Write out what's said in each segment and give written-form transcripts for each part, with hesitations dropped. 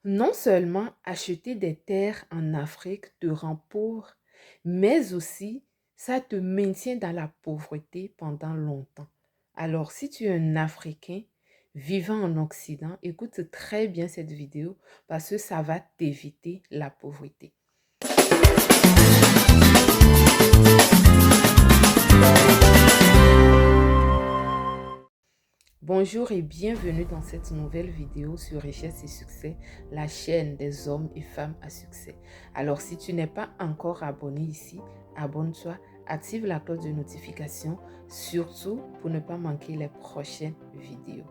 Non seulement acheter des terres en Afrique te rend pauvre, mais aussi ça te maintient dans la pauvreté pendant longtemps. Alors, si tu es un Africain vivant en Occident, écoute très bien cette vidéo parce que ça va t'éviter la pauvreté. Bonjour et bienvenue dans cette nouvelle vidéo sur Richesse et Succès, la chaîne des hommes et femmes à succès. Alors, si tu n'es pas encore abonné ici, abonne-toi, active la cloche de notification, surtout pour ne pas manquer les prochaines vidéos.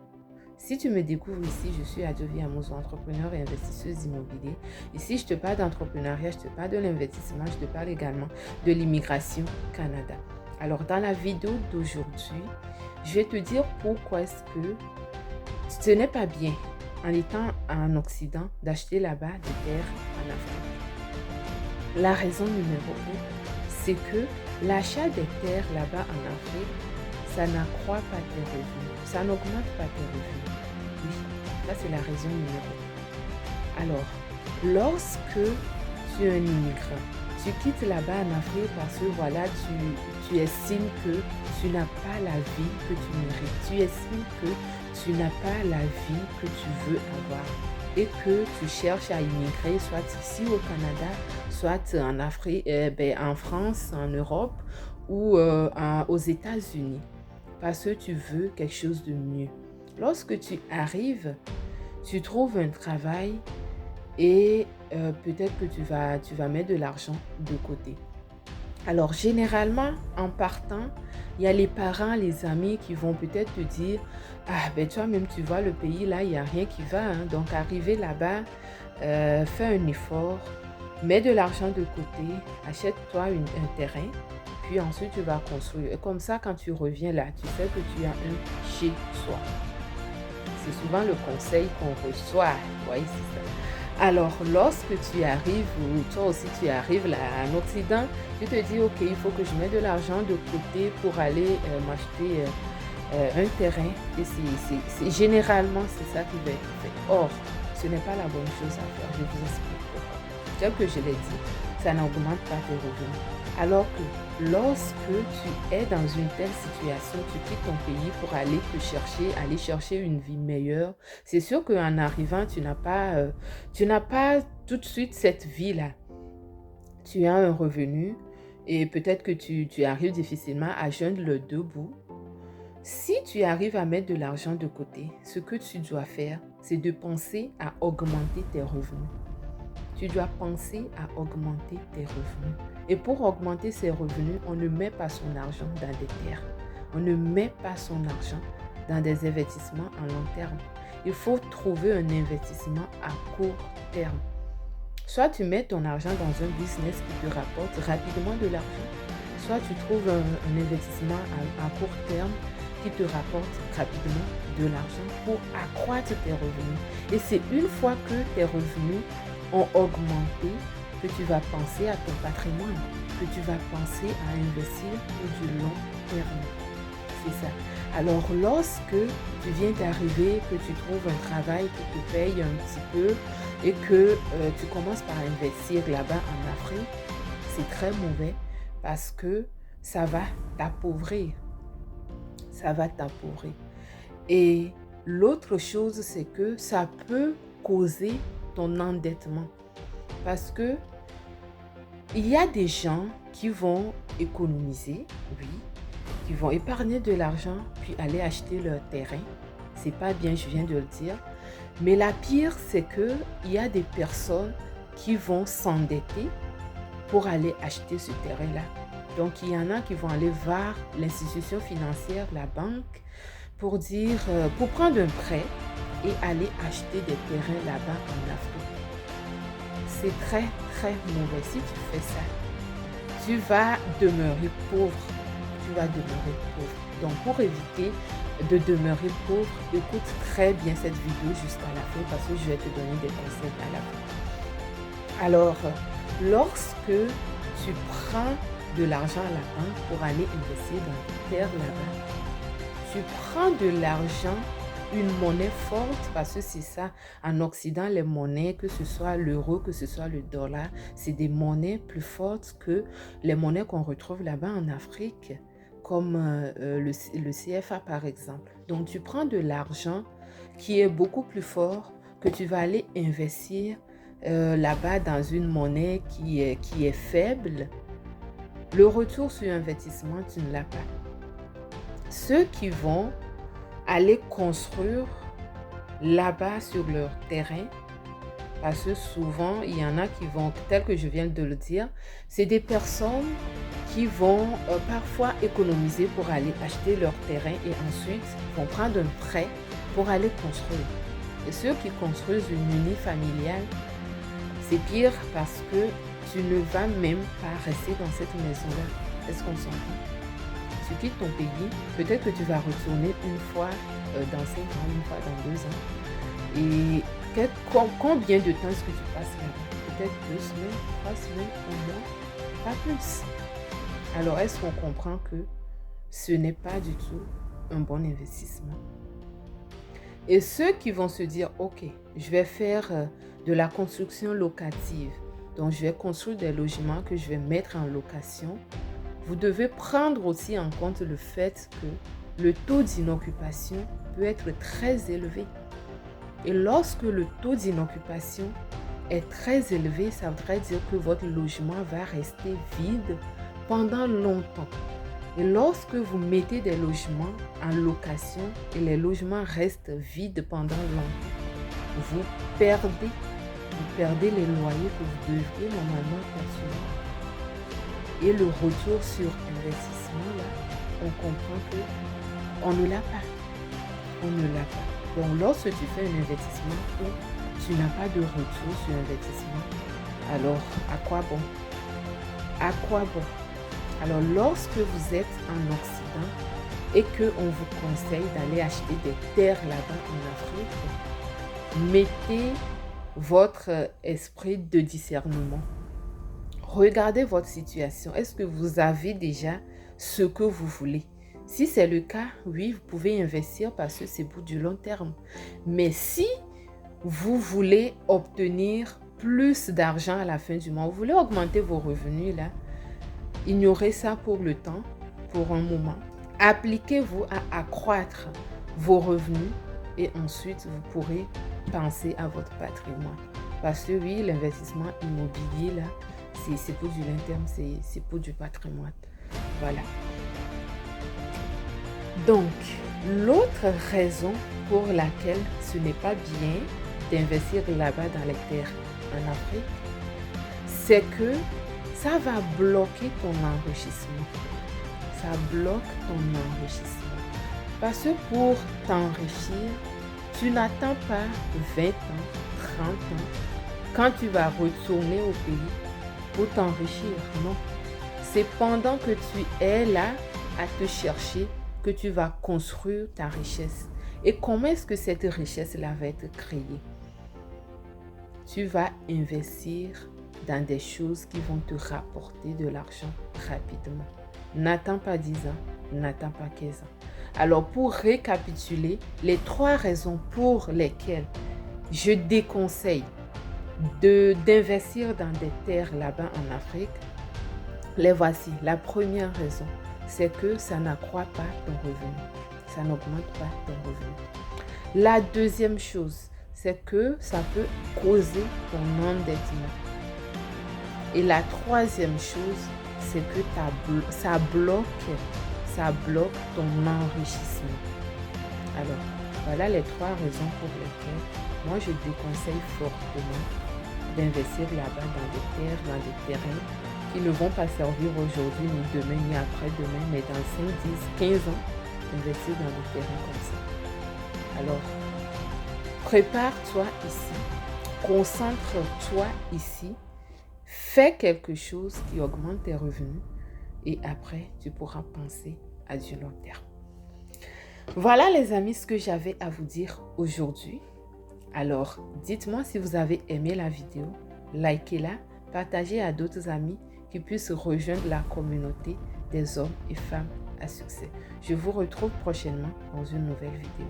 Si tu me découvres ici, je suis Adjovi Amouzou, entrepreneur et investisseuse immobilière. Ici, je te parle d'entrepreneuriat, je te parle de l'investissement, je te parle également de l'immigration Canada. Alors, dans la vidéo d'aujourd'hui, je vais te dire pourquoi est-ce que ce n'est pas bien, en étant en Occident, d'acheter là-bas des terres en Afrique. La raison numéro 1, c'est que l'achat des terres là-bas en Afrique, ça n'accroît pas tes revenus, ça n'augmente pas tes revenus. Oui, ça c'est la raison numéro 1. Alors, lorsque tu es un immigrant, tu quittes là-bas en Afrique parce que voilà, tu estimes que tu n'as pas la vie que tu mérites. Tu estimes que tu n'as pas la vie que tu veux avoir et que tu cherches à immigrer soit ici au Canada, soit en Afrique, en France, en Europe ou aux États-Unis parce que tu veux quelque chose de mieux. Lorsque tu arrives, tu trouves un travail et peut-être que tu vas mettre de l'argent de côté. Alors, généralement, en partant, il y a les parents, les amis qui vont peut-être te dire « Ah, ben toi-même, tu vois, le pays, là, il n'y a rien qui va. Hein. Donc, arriver là-bas, fais un effort, mets de l'argent de côté, achète-toi un terrain, puis ensuite, tu vas construire. Et comme ça, quand tu reviens là, tu sais que tu as un chez-soi. » C'est souvent le conseil qu'on reçoit. Oui, c'est ça. Alors, lorsque tu arrives, ou toi aussi tu arrives là en Occident, tu te dis, ok, il faut que je mette de l'argent de côté pour aller m'acheter un terrain. Et généralement, c'est ça qui va être fait. Or, ce n'est pas la bonne chose à faire. Je vous explique pourquoi. Tel que je l'ai dit, ça n'augmente pas tes revenus. Alors que lorsque tu es dans une telle situation, tu quittes ton pays pour aller chercher une vie meilleure, c'est sûr qu'en arrivant, tu n'as pas tout de suite cette vie-là. Tu as un revenu et peut-être que tu arrives difficilement à joindre le deux bouts. Si tu arrives à mettre de l'argent de côté, ce que tu dois faire, c'est de penser à augmenter tes revenus. Tu dois penser à augmenter tes revenus. Et pour augmenter ses revenus, on ne met pas son argent dans des terres. On ne met pas son argent dans des investissements à long terme. Il faut trouver un investissement à court terme. Soit tu mets ton argent dans un business qui te rapporte rapidement de l'argent, soit tu trouves un investissement à court terme qui te rapporte rapidement de l'argent pour accroître tes revenus. Et c'est une fois que tes revenus ont augmenté que tu vas penser à ton patrimoine, que tu vas penser à investir pour du long terme. C'est ça. Alors, lorsque tu viens d'arriver, que tu trouves un travail qui te paye un petit peu et que tu commences par investir là-bas en Afrique, c'est très mauvais parce que ça va t'appauvrir. Ça va t'appauvrir. Et l'autre chose, c'est que ça peut causer ton endettement. Parce que il y a des gens qui vont économiser, oui, qui vont épargner de l'argent puis aller acheter leur terrain. C'est pas bien, je viens de le dire. Mais la pire, c'est que il y a des personnes qui vont s'endetter pour aller acheter ce terrain-là. Donc, il y en a qui vont aller voir l'institution financière, la banque, pour prendre un prêt et aller acheter des terrains là-bas en Afrique. C'est très, très mauvais. Si tu fais ça, tu vas demeurer pauvre. Tu vas demeurer pauvre. Donc, pour éviter de demeurer pauvre, écoute très bien cette vidéo jusqu'à la fin parce que je vais te donner des conseils à la fin. Alors, lorsque tu prends de l'argent à la banque pour aller investir dans des terres là-bas, tu prends de l'argent une monnaie forte, parce que c'est ça, en Occident, les monnaies, que ce soit l'euro, que ce soit le dollar, c'est des monnaies plus fortes que les monnaies qu'on retrouve là-bas en Afrique, comme le CFA par exemple. Donc tu prends de l'argent qui est beaucoup plus fort, que tu vas aller investir là-bas dans une monnaie qui est faible. Le retour sur investissement, tu ne l'as pas. Ceux qui vont aller construire là-bas sur leur terrain, parce que souvent, il y en a qui vont, tel que je viens de le dire, c'est des personnes qui vont parfois économiser pour aller acheter leur terrain et ensuite vont prendre un prêt pour aller construire. Et ceux qui construisent une unifamiliale, c'est pire parce que tu ne vas même pas rester dans cette maison-là. Est-ce qu'on s'entend? Tu quittes ton pays, peut-être que tu vas retourner une fois dans 5 ans, une fois dans 2 ans. Et combien de temps est-ce que tu passes là-bas? Peut-être 2 semaines, 3 semaines, un mois, pas plus. Alors, est-ce qu'on comprend que ce n'est pas du tout un bon investissement? Et ceux qui vont se dire, ok, je vais faire de la construction locative, donc je vais construire des logements que je vais mettre en location, vous devez prendre aussi en compte le fait que le taux d'inoccupation peut être très élevé. Et lorsque le taux d'inoccupation est très élevé, ça voudrait dire que votre logement va rester vide pendant longtemps. Et lorsque vous mettez des logements en location et les logements restent vides pendant longtemps, vous perdez les loyers que vous devriez normalement percevoir. Et le retour sur investissement, là, on comprend qu'on ne l'a pas. On ne l'a pas. Donc, lorsque tu fais un investissement où tu n'as pas de retour sur investissement, alors à quoi bon? À quoi bon? Alors, lorsque vous êtes en Occident et qu'on vous conseille d'aller acheter des terres là-bas en Afrique, mettez votre esprit de discernement. Regardez votre situation. Est-ce que vous avez déjà ce que vous voulez? Si c'est le cas, oui, vous pouvez investir parce que c'est pour du long terme. Mais si vous voulez obtenir plus d'argent à la fin du mois, vous voulez augmenter vos revenus là, ignorez ça pour le temps, pour un moment. Appliquez-vous à accroître vos revenus et ensuite vous pourrez penser à votre patrimoine. Parce que oui, l'investissement immobilier là, c'est pour du long terme, c'est pour du patrimoine. Voilà. Donc, l'autre raison pour laquelle ce n'est pas bien d'investir là-bas dans les terres en Afrique, c'est que ça va bloquer ton enrichissement. Ça bloque ton enrichissement. Parce que pour t'enrichir, tu n'attends pas 20 ans, 30 ans, quand tu vas retourner au pays pour t'enrichir. Non. C'est pendant que tu es là à te chercher que tu vas construire ta richesse. Et comment est-ce que cette richesse-là va être créée? Tu vas investir dans des choses qui vont te rapporter de l'argent rapidement. N'attends pas 10 ans, n'attends pas 15 ans. Alors, pour récapituler, les 3 raisons pour lesquelles je déconseille d'investir dans des terres là-bas en Afrique, les voici. La première raison, c'est que ça n'accroît pas ton revenu. Ça n'augmente pas ton revenu. La deuxième chose, c'est que ça peut causer ton endettement. Et la troisième chose, c'est que ça bloque ton enrichissement. Alors, voilà les 3 raisons pour lesquelles moi je déconseille fortement d'investir là-bas dans des terres, dans des terrains qui ne vont pas servir aujourd'hui, ni demain, ni après-demain, mais dans 5, 10, 15 ans, investir dans des terrains comme ça. Alors, prépare-toi ici, concentre-toi ici, fais quelque chose qui augmente tes revenus et après, tu pourras penser à du long terme. Voilà les amis ce que j'avais à vous dire aujourd'hui. Alors, dites-moi si vous avez aimé la vidéo, likez-la, partagez à d'autres amis qui puissent rejoindre la communauté des hommes et femmes à succès. Je vous retrouve prochainement dans une nouvelle vidéo.